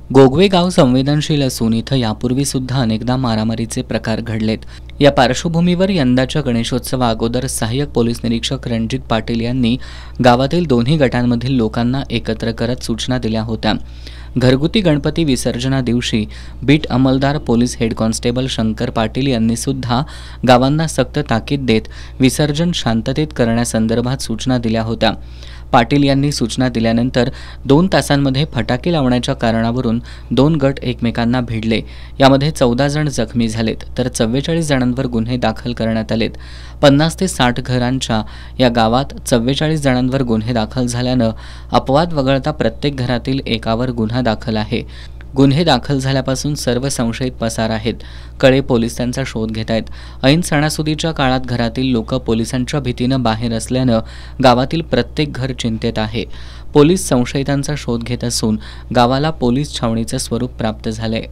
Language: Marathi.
गोगवे गाव संवेदनशील असून इथं यापूर्वी सुद्धा अनेकदा मारामारीचे प्रकार घडलेत। या पार्श्वभूमीवर यंदाच्या गणेशोत्सवा अगोदर सहाय्यक पोलीस निरीक्षक रणजित पाटील यांनी गावातील दोन्ही गटांमधील लोकांना एकत्र करत सूचना दिल्या होत्या। घरगुती गणपती विसर्जना दिवशी बीट अंमलदार police head constable Shankar Patil यांनी सुद्धा गावांना सक्त ताकीद देत विसर्जन शांततेत करण्यासंदर्भात सूचना दिल्या होत्या। पाटील यांनी सूचना दिल्यानंतर 2 तासांमध्ये फटाके लावण्याच्या कारणावरून 2 गट एकमेकांना भिडले। यामध्ये 14 जण जखमी झालेत तर 44 जणांवर गुन्हे दाखल करण्यात आलेत। 50 ते 60 घरांच्या या गावात 44 जणांवर गुन्हे दाखल झाल्यानं अपवाद वगळता प्रत्येक घरातील एकावर गुन्हा दाखल आहे। गुन्हे दाखल झाल्यापासून सर्व संशयित पसार आहेत। कळे पोलीस त्यांचा शोध घेत आहेत। ऐन सणासुदीच्या काळात घरातील लोक पोलिसांच्या भीतीनं बाहेर असल्यानं गावातील प्रत्येक घर चिंतेत आहे। पोलीस संशयितांचा शोध घेत असून गावाला पोलीस छावणीचं स्वरूप प्राप्त झालंय।